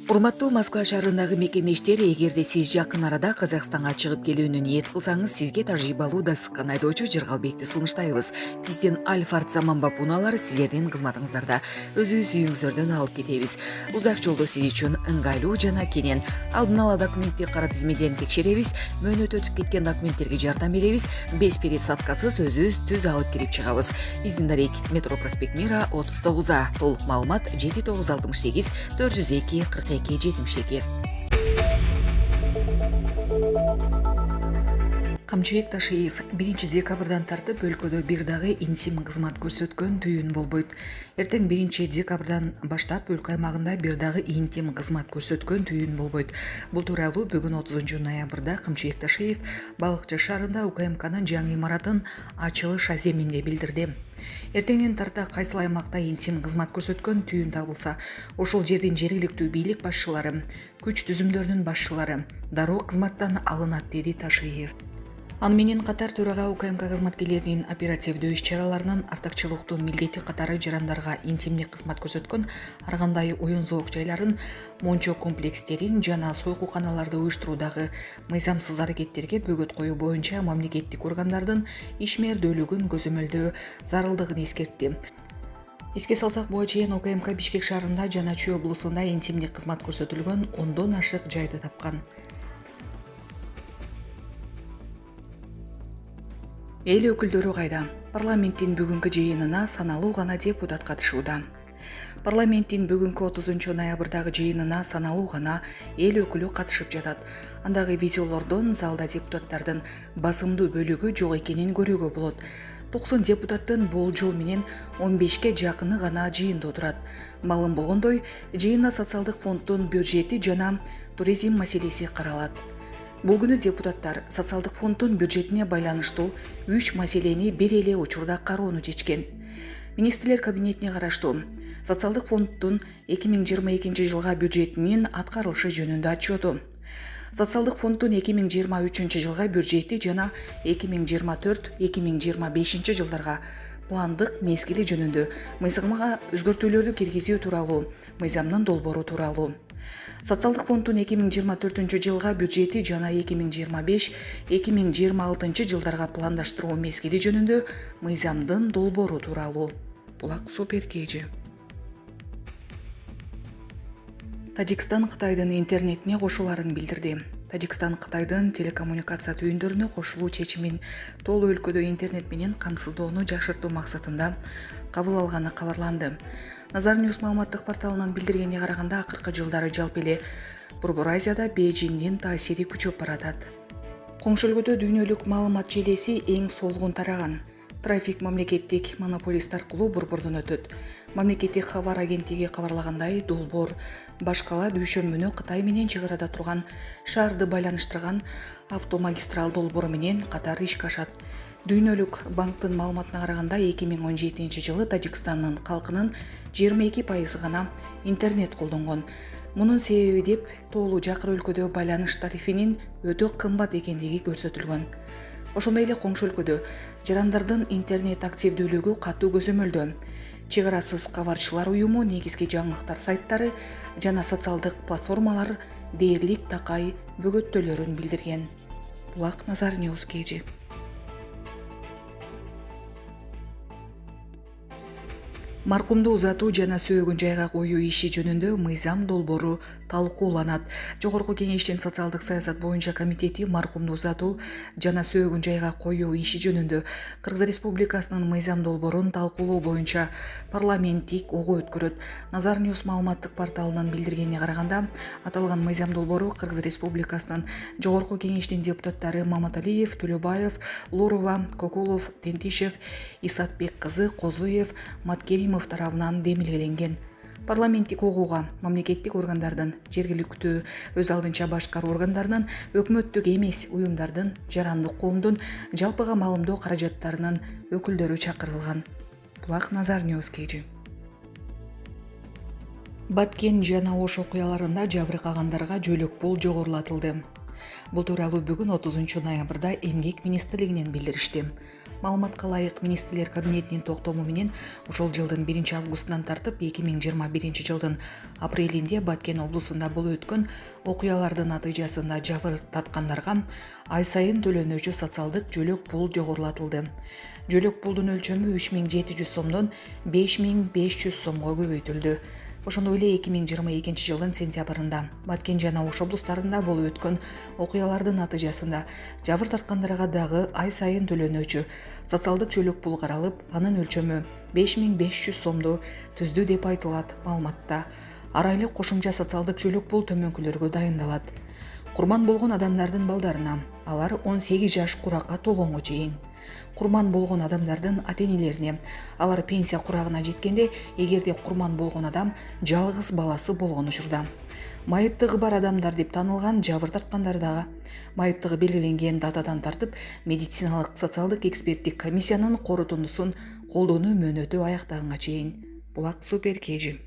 Урматтуу Москва шаарындагы мекемештер, эгерде сиз жакын арада Казакстанга чыгып келүүнү ниет кылсаңыз, сизге тажрыйбалуу да сыккан айдоочу Жыргалбекти сунуштайбыз. Биздин Альфард заман бапуналар сиздердин кызматыңыздарда. Өзүбүз үйүңүздөрдөн алып кетебиз. Узак жолдо сиз үчүн ыңгайлуу жана кенен. Алдын ала документти кара тизмеден текшеребиз, мөөнөт өтүп кеткен документтерге жардам беребиз, без пересадкасыз өзүбүз түз алып кирип чыгабыз. Биздин дарек метро проспект Мира 39А. Толук маалымат 7968 402 42 72. Камчыбек Ташиев 1 декабрдан тартып өлкөдө бир дагы интим кызмат көрсөткөн түйүн болбойт. Эртең 1 декабрдан баштап өлкө аймагында бир дагы интим кызмат көрсөткөн түйүн болбойт. Бул тууралуу бүгүн 30 ноябрда Камчыбек Ташиев Балыкчы шаарында УКМКнын жаңы имаратын ачылыш аземинде билдирди. Эртеңден тарта кайсыл аймакта интим кызмат көрсөткөн түйүн табылса, ошол жердин жергиликтүү бийлик башчылары, күч түзүмдөрүнүн башчылары дароо кызматтан алынат, деди Ташиев. Аны менен катар төрага УКМК кызматкерлеринин оперативдүү иш-чараларынын артыкчылыктуу милдети катары жарандарга интимдик кызмат көрсөткөн ар кандай оюн-зоок жайларын, мончо комплекстерин жана сойкуканаларды уюштуруудагы мыйзамсыз аракеттерге бөгөт коюу боюнча мамлекеттик органдардын ишмердүүлүгүн көзөмөлдөө зарылдыгын эскертти. Эске салсак, буга чейин УКМК Бишкек шаарында жана Чүй облусунда интимдик кызмат көрсөтүлгөн 10дон ашык жайды тапкан. Эл өкүлдөрү кайда? Парламенттин бүгүнкү жыйынына саналуу гана депутат катышууда. Парламенттин бүгүнкү 30 ноябрдагы жыйынына саналуу гана эл өкүлү катышып жатат. Андагы видеолордон залда депутаттардын басымдуу бөлүгү жок экенин көрүүгө болот. 90 депутаттын болжол менен 15ке жакыны гана жыйында отурат. Малым болгондой, жыйында социалдык фонддун бюджети жана туризм маселеси каралат. Бул күнү депутаттар социалдык фонддун бюджетине байланыштуу 3 маселени бир эле учурда кароону чечкен. Министрлер кабинетине караштуу социалдык фонддун 2022 жылга бюджетинин аткарылышы жөнүндө отчету, социалдык фонддун 2023 жылга бюджети жана 2024-2025 жылдарга пландык мезгили жөнүндө мыйзамга өзгөртүүлөрдү киргизүү тууралуу мыйзамдын долбоору тууралуу, социалдык фонддун 2024 жылга бюджети жана 2025-2026 жылдарга пландаштыруу мезгили жөнүндө мыйзамдын долбоору тууралуу. Булак Суперкежи. Тажикстан Кытайдын интернетине кошуларын билдирди. Тажикстан Кытайдын телекоммуникация түйүндөрүнө кошулуу чечимин толуу өлкөдө интернет менен камсыздоону жакшыртуу максатында кабыл алганы кабарланды. Назар Ньюс маалыматтык порталынын билдиргенине караганда, акыркы жылдары жалпы эле Борбор Азияда Бейжиңдин таасири күчөп баратат. Коңшу өлкөдө дүйнөлүк маалымат желеси эң солгун тараган. Трафик мамлекеттик монополист аркылуу борбордон өтөт. Мамлекеттик кабар агенттиги кабарлагандай, долбоор башкала дүйшөмбүнү Кытай менен чек арада турган шаарды байланыштырган автомагистрал долбоору менен катар ишке ашат. Дүйнөлүк банктын маалыматына караганда, 2017 жылы Тажикстандын калкынын 22% гана интернет колдонгон. Мунун себеби деп тоолуу жакыр өлкөдө байланыш тарифинин өтө кымбат экендиги көрсөтүлгөн. Ошондой эле коңшу өлкөдө жарандардын интернет активдүүлүгү катуу көзөмөлдө. Чек арасыз кабарчылар уюму, негизги жаңылыктар сайттары жана социалдык платформалар дээрлик такай бөгөттөлөрүн билдирген. Булак Назар Ньюс Кежи. Маркумду узатуу жана сөөгүн жайга коюу иши жөнүндө мыйзам долбоору талкууланат. Жогорку кеңештин социалдык саясат боюнча комитети маркумду узатуу жана сөөгүн жайга коюу иши жөнүндө Кыргыз Республикасынын мыйзам долбоорун талкуулоо боюнча парламенттик ого өткөрөт. Назар Ньюс маалыматтык порталынын билдиргенине караганда, аталган мыйзам долбоору Кыргыз Республикасынын жогорку кеңештин депутаттары Маматалиев, Төлөбаев, Лурова, Кокулов, Тентишев, Исатбек кызы, Козуев, Маткеримов тарабынан демилгеленген. Парламенттик огууга мамлекеттик органдардын, жергиликтүү өз алдынча башкаруу органдарынын, өкмөттүк эмес уюмдардын, жарандык коомдун жалпыга маалымдоо каражаттарынын өкүлдөрү чакырылган. Булак Назар Ньюс Кежи. Баткен жана Ош окуяларында жабыркагандарга жөлөк пул жогорулатылды. Бул тууралуу бүгүн 30 ноябрда Эмгек министрлигинен билдиришти. Маалыматка ылайык, министрлер кабинетинин токтому менен ушул жылдын 1-августунан тартып 2021 жылдын апрелинде Баткен облусунда болуп өткөн окуялардын натыйжасында жабыр тарткандарга ай сайын төлөнүүчү социалдык жөлөк пул жогорулатылды. Жөлөк пулдун өлчөмү 3700 сомдон 5500 сомго көбөйтүлдү. Ошондой эле 2022 жылдын сентябрында Баткен жана Ош облустарында болуп өткөн окуялардын натыйжасында жабыр тарткандарга дагы ай сайын төлөнүүчү социалдык жөлөк пул каралып, анын өлчөмү 5500 сомду түздү деп айтылат маалыматта. Ар айлык кошумча социалдык жөлөк пул төмөнкүлөргө дайындалат. Курман болгон адамдардын балдарына, алар 18 жаш куракка толгонго чейин. Курман болгон адамдардын ата-энелерине, алар пенсия курагына жеткенде, эгерде курман болгон адам жалгыз баласы болгон учурда. Майыптыгы бар адамдар деп танылган жабыр тарткандар дагы майыптыгы белгиленген датадан тартып медициналык социалдык эксперттик комиссиянын корутундусун колдонуу мөөнөтү аяктаганга чейин. Булак Супер KG.